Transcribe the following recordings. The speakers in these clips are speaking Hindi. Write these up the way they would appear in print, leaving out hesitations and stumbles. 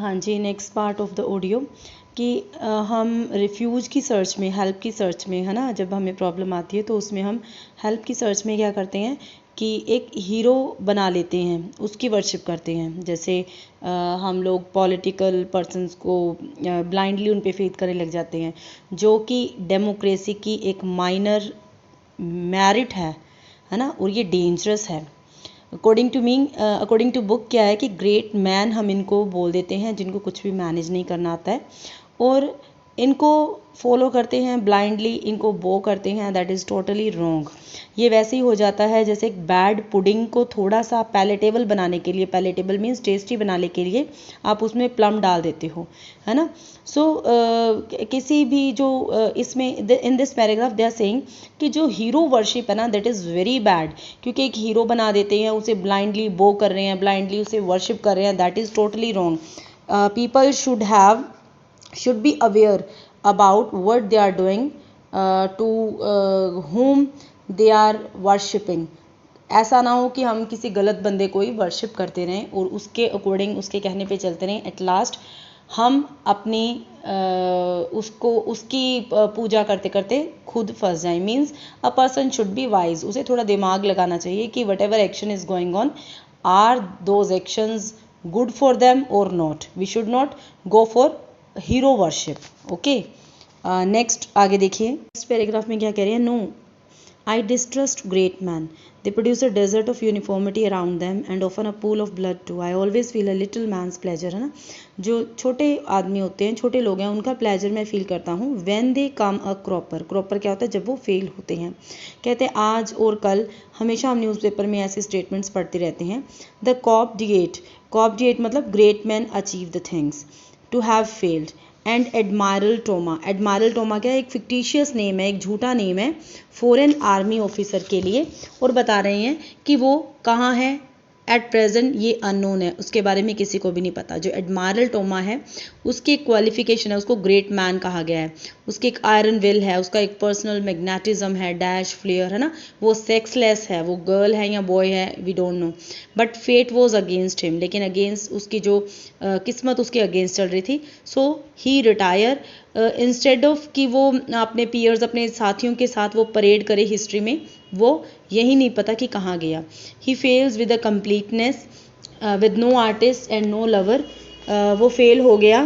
हाँ जी, next part of the audio कि हम रिफ्यूज की सर्च में, हेल्प की सर्च में, है ना, जब हमें प्रॉब्लम आती है तो उसमें हम हेल्प की सर्च में क्या करते हैं कि एक हीरो बना लेते हैं, उसकी वर्शिप करते हैं। जैसे हम लोग पॉलिटिकल पर्सन्स को ब्लाइंडली उन पे फेथ करने लग जाते हैं, जो कि डेमोक्रेसी की एक माइनर मेरिट है ना, और ये डेंजरस है। अकॉर्डिंग टू बुक क्या है कि ग्रेट मैन हम इनको बोल देते हैं जिनको कुछ भी मैनेज नहीं करना आता है, और इनको फॉलो करते हैं ब्लाइंडली, इनको बो करते हैं। That is totally wrong. ये वैसे ही हो जाता है जैसे एक बैड पुडिंग को थोड़ा सा पैलेटेबल बनाने के लिए, पैलेटेबल मीन्स टेस्टी बनाने के लिए आप उसमें प्लम डाल देते हो, है ना। सो किसी भी जो इसमें in this paragraph they are saying कि जो हीरो वर्शिप है ना, दैट इज़ वेरी बैड, क्योंकि एक हीरो बना देते हैं, उसे ब्लाइंडली बो कर रहे हैं, ब्लाइंडली उसे वर्शिप कर रहे हैं। That is totally wrong. People should be aware about what they are doing, to whom they are worshipping. ऐसा ना हो कि हम किसी गलत बंदे को ही वर्शिप करते रहें और उसके अकॉर्डिंग, उसके कहने पे चलते रहें। एट लास्ट हम अपनी उसकी पूजा करते करते खुद फंस जाएं। Means a person should be wise. उसे थोड़ा दिमाग लगाना चाहिए कि whatever action is going on, are those actions good for them or not. We should not go for hero worship. Okay, next आगे देखिए। नेक्स्ट पैराग्राफ में क्या कह रहे हैं, no I distrust great men. They produce a desert of uniformity around them and often a pool of blood too. I always feel a little man's pleasure, है ना। जो छोटे आदमी होते हैं, छोटे लोग हैं, उनका प्लेजर मैं फील करता हूँ when they come a cropper. Cropper क्या होता है, जब वो फेल होते हैं। कहते हैं आज और कल हमेशा हम न्यूज़पेपर में ऐसे स्टेटमेंट्स पढ़ते रहते हैं। The cop-diate मतलब great men achieve the things to have failed. And admiral टोमा क्या है, एक फिक्टिशियस नेम है, एक झूठा नेम है फॉरेन आर्मी ऑफिसर के लिए, और बता रहे हैं कि वो कहाँ है एट प्रेजेंट, ये अननोन है, उसके बारे में किसी को भी नहीं पता। जो एडमायरल टोमा है उसकी क्वालिफिकेशन है, उसको ग्रेट मैन कहा गया है। उसकी एक आयरन विल है, उसका एक पर्सनल मैग्नेटिज्म है, डैश फ्लेयर, है ना। वो सेक्सलेस है, वो गर्ल है या बॉय है, we don't know, but fate was against him. लेकिन अगेंस्ट उसकी जो किस्मत उसके अगेंस्ट चल रही थी। So he retire instead of कि वो अपने पीयर्स, अपने साथियों के साथ वो परेड करे हिस्ट्री में, वो यही नहीं पता कि कहाँ गया। He fails with a completeness with no artist and no lover. वो फेल हो गया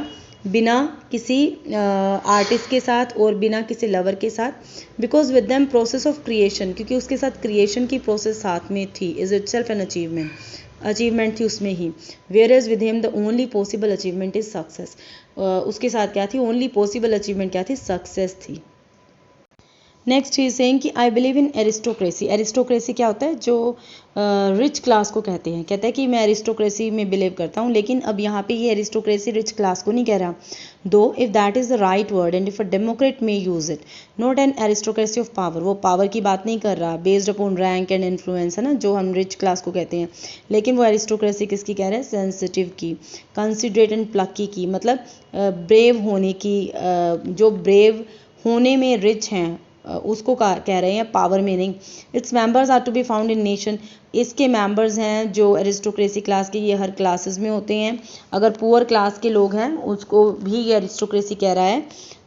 बिना किसी आर्टिस्ट के साथ और बिना किसी लवर के साथ। Because with them process of creation, क्योंकि उसके साथ क्रिएशन की प्रोसेस साथ में थी, is itself an achievement थी उसमें ही। Where is with him the only possible achievement is success. उसके साथ क्या थी, ओनली पॉसिबल अचीवमेंट क्या थी, सक्सेस थी। नेक्स्ट ही सेइंग कि I believe in aristocracy. Aristocracy क्या होता है, जो रिच क्लास को कहते हैं। कहता है कि मैं एरिस्टोक्रेसी में बिलीव करता हूँ, लेकिन अब यहाँ पे ये एरिस्टोक्रेसी रिच क्लास को नहीं कह रहा। दो if that is the right word and if a Democrat may use it, not an aristocracy of power. वो पावर की बात नहीं कर रहा, based upon rank and influence, है ना, जो हम रिच क्लास को कहते हैं। लेकिन वो एरिस्टोक्रेसी किसकी कह रहे हैं, सेंसिटिव की, कंसिडरेट एंड प्लकी की, मतलब ब्रेव होने की। जो ब्रेव होने में रिच हैं उसको कह रहे हैं, पावर में नहीं। Its members are to be found in nation. इसके मेंबर्स हैं जो एरिस्टोक्रेसी क्लास के, ये हर क्लासेस में होते हैं। अगर पुअर क्लास के लोग हैं उसको भी ये एरिस्टोक्रेसी कह रहा है,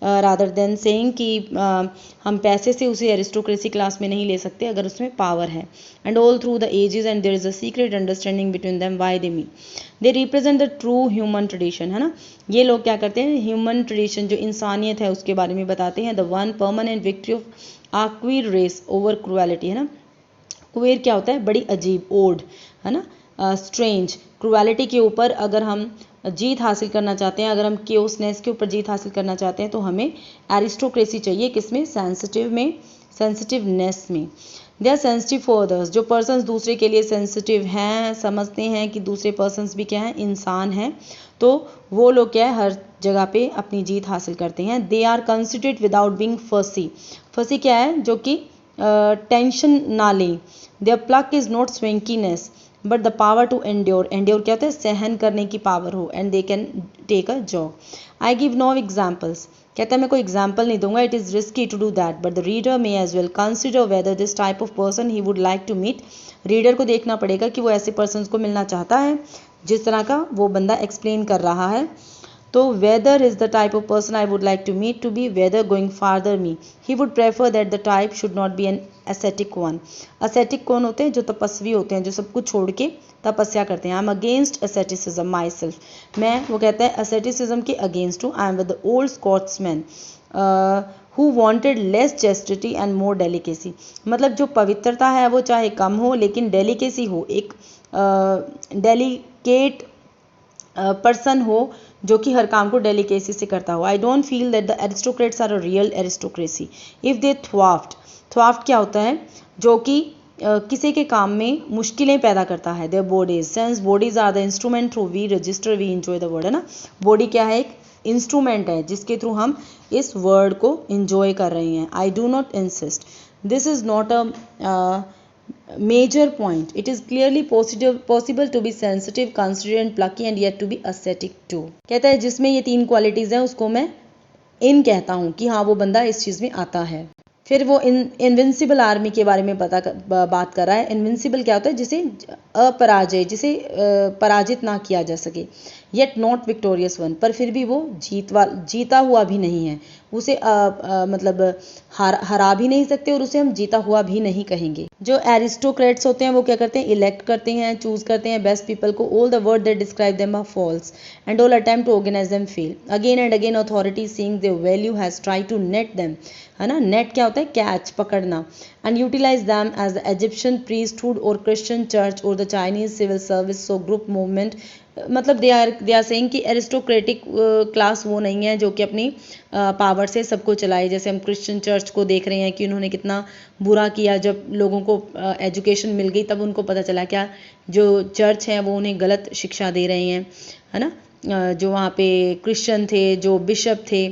रादर देन सेइंग कि हम पैसे से उसे एरिस्टोक्रेसी क्लास में नहीं ले सकते अगर उसमें पावर है। And all through the ages and there is a secret understanding between them why they meet. They represent the true human tradition, है ना। ये लोग क्या करते हैं, ह्यूमन ट्रेडिशन, जो इंसानियत है उसके बारे में बताते हैं। The one permanent victory of our queer race over cruelty, है ना। क्वेर क्या होता है, बड़ी अजीब, ओड, है ना, स्ट्रेंज। क्रुएलिटी के ऊपर अगर हम जीत हासिल करना चाहते हैं, अगर हम केओसनेस के ऊपर जीत हासिल करना चाहते हैं, तो हमें एरिस्टोक्रेसी चाहिए। किसमें, सेंसिटिव में, सेंसिटिवनेस में। They are sensitive for others. जो पर्सन्स दूसरे के लिए सेंसिटिव हैं, समझते हैं कि दूसरे पर्सन्स भी क्या हैं, इंसान हैं, तो वो लोग क्या है, हर जगह पे अपनी जीत हासिल करते हैं। They are considerate without being fussy. Fussy क्या है, जो कि टेंशन ना लें। Their pluck is not swankiness but the power to endure. Endure क्या होता है, सहन करने की पावर हो। And they can take a job. I give no examples. कहता है मैं कोई एग्जाम्पल नहीं दूंगा, it is risky to do that, but the reader may as well consider whether this type of person he would like to meet. Reader को देखना पड़ेगा कि वो ऐसे पर्सन को मिलना चाहता है जिस तरह का वो बंदा एक्सप्लेन कर रहा है। तो whether is the type of person I would like to meet to be whether going farther me, he would prefer that the type should not be an ascetic one. Ascetic कौन होते हैं? जो तपस्वी होते हैं, जो सब कुछ छोड़ के तपस्या करते हैं। I am against asceticism my self, मैं, वो कहता है एसेटिसिज्म के अगेंस्ट हूँ। I am with the old Scotsman who wanted less chastity and more delicacy, मतलब जो पवित्रता है वो चाहे कम हो लेकिन डेलिकेसी हो, एक डेलिकेट पर्सन हो जो कि हर काम को डेलिकेसी से करता हो। I don't feel that the aristocrats are a real aristocracy if they thwart क्या होता है? जो कि किसी के काम में मुश्किलें पैदा करता है। Their bodies, sense bodies are the instrument through we register we enjoy the world, है ना। बॉडी क्या है? एक इंस्ट्रूमेंट है जिसके थ्रू हम इस वर्ड को इंजॉय कर रहे हैं। I do not insist, this is not a major point. It is clearly possible to be sensitive, considerate, plucky and yet to be ascetic too. कहता है जिसमें ये 3 क्वालिटीज़ हैं उसको मैं इन कहता हूँ कि हाँ वो बंदा इस चीज़ में आता है। फिर वो इनविंसिबल आर्मी के बारे में बात कर रहा है। इनविंसिबल क्या होता है? जिसे अपराजय, जिसे पराजित ना किया जा सके। येट नॉट विक्टोरियस वन, पर फिर भी वो जीता हुआ भी नहीं है। उसे मतलब हरा भी नहीं सकते और उसे हम जीता हुआ भी नहीं कहेंगे। जो एरिस्टोक्रेट्स होते हैं वो क्या करते हैं? इलेक्ट करते हैं, चूज करते हैं बेस्ट पीपल को। All the word that describe them are false and all attempt to organise them fail. Again and again authority seeing their value has try to net them, है ना। नेट क्या होता है? कैच, पकड़ना। And utilise them as the Egyptian priesthood और क्रिश्चियन चर्च और the Chinese civil service so group movement. मतलब दे आर सेइंग कि एरिस्टोक्रेटिक क्लास वो नहीं है जो कि अपनी पावर से सबको चलाए। जैसे हम क्रिश्चियन चर्च को देख रहे हैं कि उन्होंने कितना बुरा किया। जब लोगों को एजुकेशन मिल गई तब उनको पता चला क्या जो चर्च हैं वो उन्हें गलत शिक्षा दे रहे हैं, है ना। जो वहाँ पे क्रिश्चियन थे, जो बिशप थे,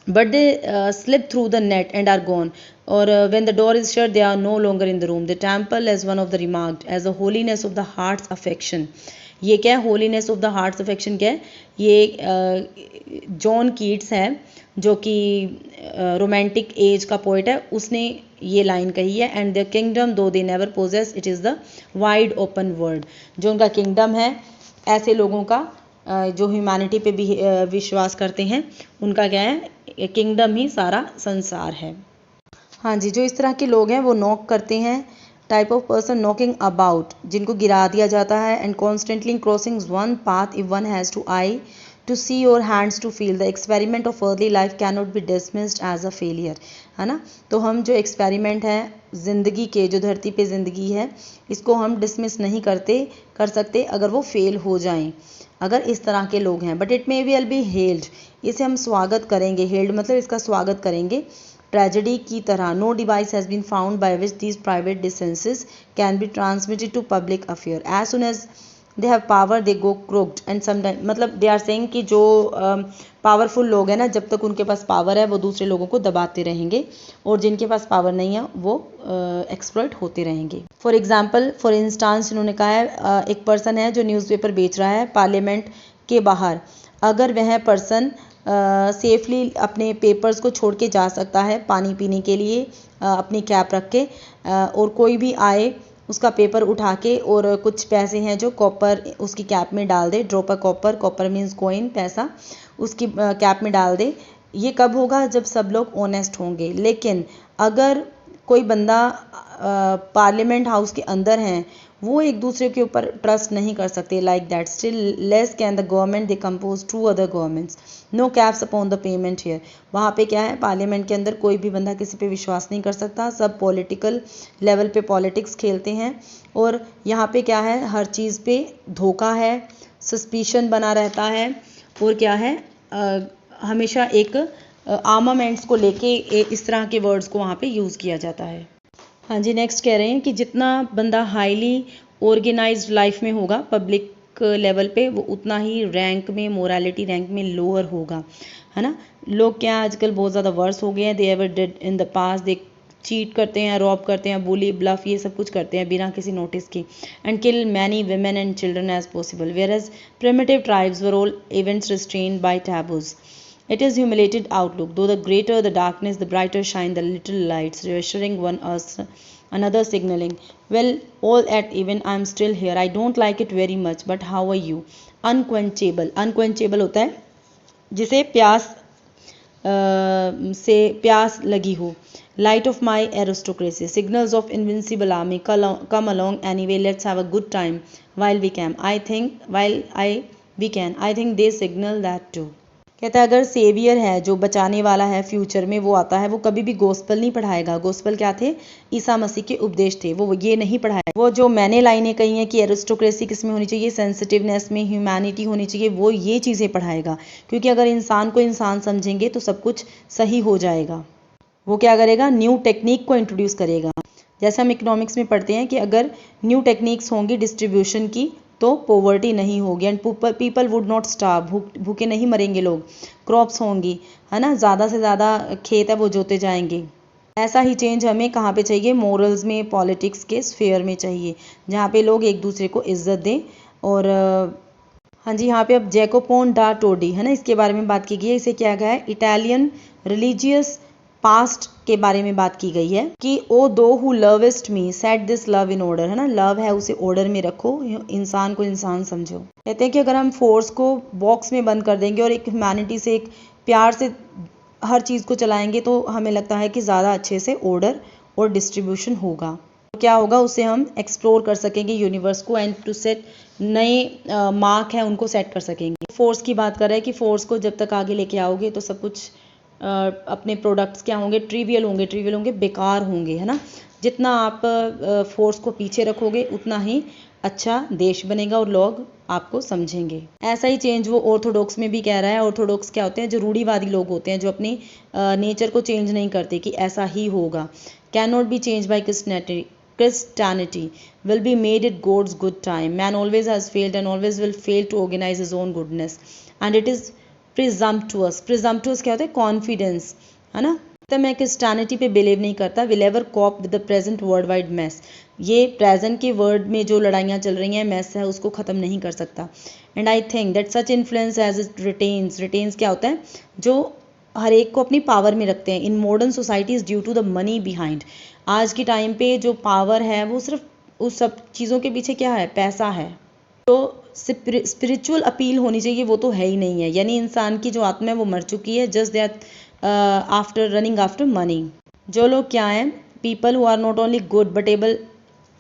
but they slip through the net and are gone, or when the door is shut they are no longer in the room. The temple, as one of the remarked, as the holiness of the heart's affection. ये क्या है? Holiness of the hearts affection क्या है? ये जॉन कीट्स है जो कि रोमांटिक एज का पोइट है, उसने ये लाइन कही है। And the kingdom though they never possess it is the wide open world. जो उनका किंगडम है ऐसे लोगों का जो ह्यूमैनिटी पे भी विश्वास करते हैं, उनका क्या है? किंगडम ही सारा संसार है। हाँ जी, जो इस तरह के लोग हैं वो नॉक करते हैं। Type of person knocking about, जिनको गिरा दिया जाता है। And constantly crossing one path if one has two eye to see or hands to feel. The experiment of early life can not be dismissed as a failure, है ना। तो हम जो एक्सपेरिमेंट हैं ज़िंदगी के, जो धरती पे ज़िंदगी है, इसको हम डिसमिस नहीं कर सकते अगर वो फेल हो जाएं, अगर इस तरह के लोग हैं। But it may will be held, इसे हम स्वागत करेंगे। हेल्ड मतलब इसका स्वागत करेंगे ट्रेजेडी की तरह। No device has been found by which these private decencies can be transmitted to public affair. As soon as they have power they go crooked and sometime, मतलब दे आर सेइंग कि जो पावरफुल लोग हैं ना, जब तक उनके पास पावर है वो दूसरे लोगों को दबाते रहेंगे, और जिनके पास पावर नहीं है वो एक्सप्लॉइट होते रहेंगे। फॉर एग्जाम्पल, फॉर इंस्टांस, इन्होंने कहा है एक पर्सन है जो न्यूज़पेपर बेच रहा है पार्लियामेंट के बाहर। अगर वह पर्सन सेफली अपने पेपर्स को छोड़ के जा सकता है पानी पीने के लिए अपनी कैप रख के, और कोई भी आए उसका पेपर उठा के और कुछ पैसे हैं जो कॉपर उसकी कैप में डाल दे, drop a copper, copper means coin, पैसा, उसकी कैप में डाल दे। ये कब होगा? जब सब लोग ऑनेस्ट होंगे। लेकिन अगर कोई बंदा पार्लियामेंट हाउस के अंदर हैं, वो एक दूसरे के ऊपर ट्रस्ट नहीं कर सकते, like that still less can the government they compose to other governments. No caps upon the payment here. वहाँ पे क्या है? पार्लियामेंट के अंदर कोई भी बंदा किसी पे विश्वास नहीं कर सकता, सब पॉलिटिकल लेवल पे पॉलिटिक्स खेलते हैं, और यहाँ पे क्या है? हर चीज़ पे धोखा है, सस्पिशन बना रहता है, और क्या है? हमेशा एक आर्मामेंट्स को लेके इस तरह के वर्ड्स को वहाँ पे यूज़ किया जाता है। हाँ जी, नेक्स्ट कह रहे हैं कि जितना बंदा हाईली ऑर्गेनाइज्ड लाइफ में होगा पब्लिक लेवल पे, वो उतना ही रैंक में, मोरालिटी रैंक में लोअर होगा, है ना। लोग क्या आजकल बहुत ज़्यादा वर्स हो गए हैं। They ever did in the past, they cheat करते हैं, रॉब करते हैं, बुली, ब्लफ, ये सब कुछ करते हैं बिना किसी नोटिस के। And kill many women and children as possible, whereas primitive tribes were all events restrained by taboos. It is humiliated outlook. Though the greater the darkness, the brighter shine the little lights, reassuring one Another signaling, well, all at even I'm still here, I don't like it very much, but how are you? Unquenchable, unquenchable होता है जिसे से प्यास लगी हो. Light of my aristocracy, signals of invincible army, come along anyway, let's have a good time while we can. I think they signal that too. कहता है अगर सेवियर है जो बचाने वाला है फ्यूचर में, वो आता है, वो कभी भी गोस्पल नहीं पढ़ाएगा. गोस्पल क्या थे? ईसा मसीह के उपदेश थे. वो ये नहीं पढ़ाएगा. वो जो मैंने लाइनें कही हैं कि एरिस्टोक्रेसी किस में होनी चाहिए, सेंसिटिवनेस में, ह्यूमैनिटी होनी चाहिए, वो ये चीज़ें पढ़ाएगा. क्योंकि अगर इंसान को इंसान समझेंगे तो सब कुछ सही हो जाएगा. वो क्या करेगा? न्यू टेक्निक को इंट्रोड्यूस करेगा. जैसे हम इकोनॉमिक्स में पढ़ते हैं कि अगर न्यू टेक्निक्स होंगी डिस्ट्रीब्यूशन की तो पॉवर्टी नहीं होगी and people would not starve, भूखे नहीं मरेंगे लोग. क्रॉप्स होंगी, है ना, ज़्यादा से ज़्यादा खेत है वो जोते जाएंगे. ऐसा ही चेंज हमें कहाँ पे चाहिए? मोरल्स में, पॉलिटिक्स के स्फेयर में चाहिए, जहाँ पे लोग एक दूसरे को इज्जत दें. और हाँ जी, यहाँ पे अब जैकोपोन डा टोडी है ना, इसके बारे में बात की गई है. इसे क्या कहा है? इटालियन रिलीजियस पास्ट के बारे में बात की गई है कि ओ दो who lowest me set this love in order, है ना, लव है उसे ऑर्डर में रखो, इंसान को इंसान समझो. कहते हैं कि अगर हम फोर्स को बॉक्स में बंद कर देंगे और एक ह्यूमैनिटी से, एक प्यार से हर चीज़ को चलाएंगे तो हमें लगता है कि ज़्यादा अच्छे से ऑर्डर और डिस्ट्रीब्यूशन होगा. क्या होगा? उसे हम एक्सप्लोर कर सकेंगे यूनिवर्स को एंड टू सेट नए मार्क है उनको सेट कर सकेंगे. फोर्स की बात कर रहे हैं कि फोर्स को जब तक आगे लेके आओगे तो सब कुछ अपने प्रोडक्ट्स क्या होंगे? ट्रिवियल होंगे, बेकार होंगे, है ना. जितना आप फोर्स को पीछे रखोगे उतना ही अच्छा देश बनेगा और लोग आपको समझेंगे. ऐसा ही चेंज वो ऑर्थोडॉक्स में भी कह रहा है. ऑर्थोडॉक्स क्या होते हैं? जो रूढ़िवादी लोग होते हैं, जो अपनी नेचर को चेंज नहीं करते कि ऐसा ही होगा. Can not B change by Christianity will be made at God's good time. Man always has failed and always will fail to organize his own goodness. And it is presumptuous. Presumptuous क्या होता है? कॉन्फिडेंस, है ना. तो मैं क्रिस्टियनिटी पे बिलीव नहीं करता. Will ever cope with the present world wide mass. ये प्रेजेंट के वर्ल्ड में जो लड़ाइयाँ चल रही हैं, मैस है, उसको ख़त्म नहीं कर सकता. And I think that such influence as it retains क्या होता है? जो हर एक को अपनी पावर में रखते हैं. In modern societies due to the money behind. आज के टाइम पे जो पावर है वो सिर्फ उस सब चीज़ों के पीछे क्या है? पैसा है. तो स्पिरिचुअल अपील होनी चाहिए, वो तो है ही नहीं है. यानी इंसान की जो आत्मा है वो मर चुकी है. Just that after running after money. जो लोग क्या हैं? People who are not only good but able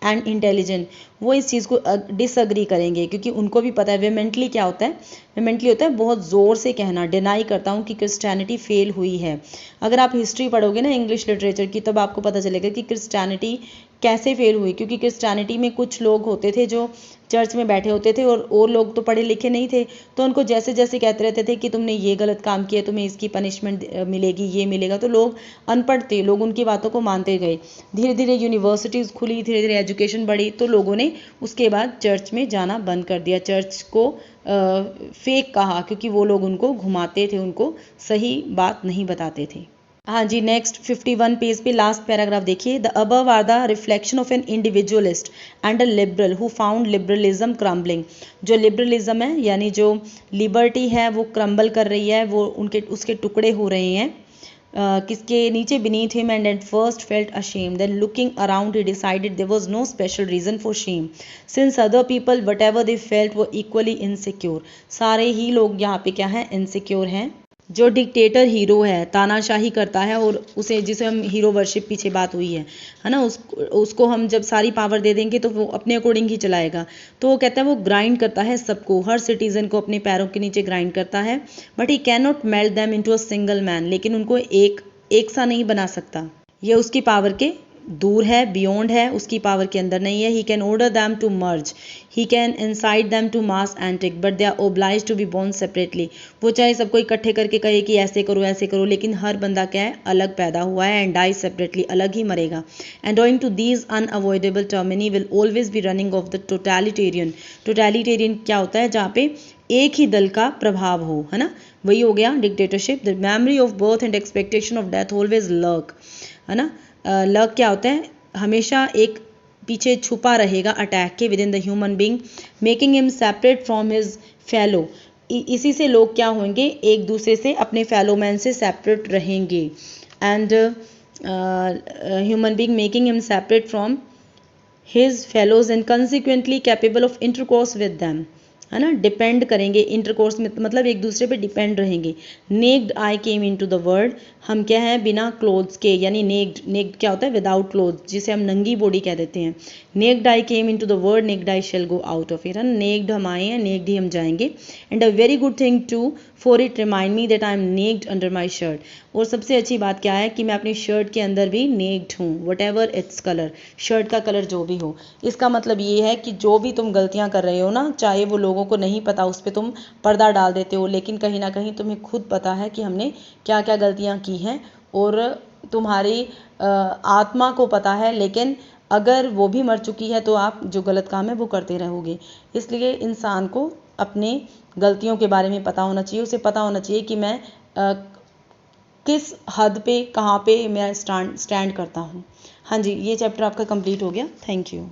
and intelligent, वो इस चीज़ को डिसअग्री करेंगे क्योंकि उनको भी पता है. वेमेंटली क्या होता है? वेमेंटली होता है बहुत ज़ोर से कहना, डिनाई करता हूँ कि क्रिस्टियनिटी फेल हुई है. अगर आप हिस्ट्री पढ़ोगे ना इंग्लिश लिटरेचर की, तब आपको पता चलेगा कि क्रिस्टियनिटी कैसे फेल हुई. क्योंकि क्रिस्टियनिटी में कुछ लोग होते थे जो चर्च में बैठे होते थे और लोग तो पढ़े लिखे नहीं थे, तो उनको जैसे जैसे कहते रहते थे कि तुमने ये गलत काम किया, तुम्हें इसकी पनिशमेंट मिलेगी, ये मिलेगा, तो लोग अनपढ़ थे, लोग उनकी बातों को मानते गए. धीरे धीरे यूनिवर्सिटीज़ खुली, धीरे धीरे एजुकेशन बढ़ी, तो लोगों ने उसके बाद चर्च में जाना बंद कर दिया. चर्च को फेक कहा क्योंकि वो लोग उनको घुमाते थे, उनको सही बात नहीं बताते थे. हाँ जी, नेक्स्ट 51 पेज पे लास्ट पैराग्राफ देखिए. The above are the reflection of an individualist and a liberal who found liberalism crumbling. जो लिबरलिज्म है यानी जो लिबर्टी है वो क्रम्बल कर रही है, वो उसके टुकड़े हो रहे हैं. किसके नीचे? beneath him, and at first felt ashamed, then looking around he decided there was no special reason for shame since other people whatever they felt were equally insecure. सारे ही लोग यहाँ पे क्या है? इनसिक्योर हैं. जो डिक्टेटर हीरो है, तानाशाही करता है और उसे, जिसे हम हीरो वर्शिप पीछे बात हुई है ना, उसको हम जब सारी पावर दे देंगे तो वो अपने अकॉर्डिंग ही चलाएगा. तो वो कहता है वो ग्राइंड करता है सबको, हर सिटीजन को अपने पैरों के नीचे ग्राइंड करता है. But he can not melt them into a single man. लेकिन उनको एक सा नहीं बना सकता. ये उसकी पावर के दूर है, बियॉन्ड है, उसकी पावर के अंदर नहीं है. He can order them to merge, he can incite them to mass antic, but they are oblige to be born separately. वो चाहे सबको इकट्ठे करके कहे कि ऐसे करो, लेकिन हर बंदा क्या है? अलग पैदा हुआ है. एंड डाई सेपरेटली, अलग ही मरेगा. And owing to these unavoidable termini will always be running of the totalitarian. Totalitarian क्या होता है? जहाँ पे एक ही दल का प्रभाव हो, है ना, वही हो गया dictatorship. The memory of birth and expectation of death always lurk, है ना. लर्क क्या होता है? हमेशा एक पीछे छुपा रहेगा अटैक के, with in the human being, making him separate from his fellow. इसी से लोग क्या होंगे? एक दूसरे से, अपने फेलो मैन से सेपरेट रहेंगे. And human being, making him separate from his fellows and consequently capable of intercourse with them, है ना, डिपेंड करेंगे इंटरकोर्स में, मतलब एक दूसरे पे डिपेंड रहेंगे। Necked I came into the world, हम क्या हैं, बिना क्लोथ्स के, यानी नेक्ड, नेक्ड क्या होता है, विदाउट क्लोथ्स, जिसे हम नंगी बॉडी कह देते हैं। Naked I came into the world, naked I shall go out of it, है ना, नेक्ड हम आए हैं, नेक्ड ही हम जाएंगे। And a very good thing too, for it remind me that I am naked under my shirt, और सबसे अच्छी बात क्या है कि मैं अपनी शर्ट के अंदर भी नेक्ड हूँ, what ever its colour, shirt का कलर जो भी हो। इसका मतलब ये है कि जो भी तुम गलतियाँ कर रहे हो ना, चाहे वो लोगों को नहीं पता, उस पर तुम पर्दा डाल देते हो, लेकिन कहीं ना कहीं तुम्हें खुद पता है कि हमने क्या क्या गलतियाँ की हैं, और तुम्हारी आत्मा को पता है, लेकिन अगर वो भी मर चुकी है तो आप जो गलत काम है वो करते रहोगे। इसलिए इंसान को अपने गलतियों के बारे में पता होना चाहिए, उसे पता होना चाहिए कि मैं किस हद पे, कहाँ पे मैं स्टैंड करता हूँ। हाँ जी, ये चैप्टर आपका कंप्लीट हो गया। Thank you.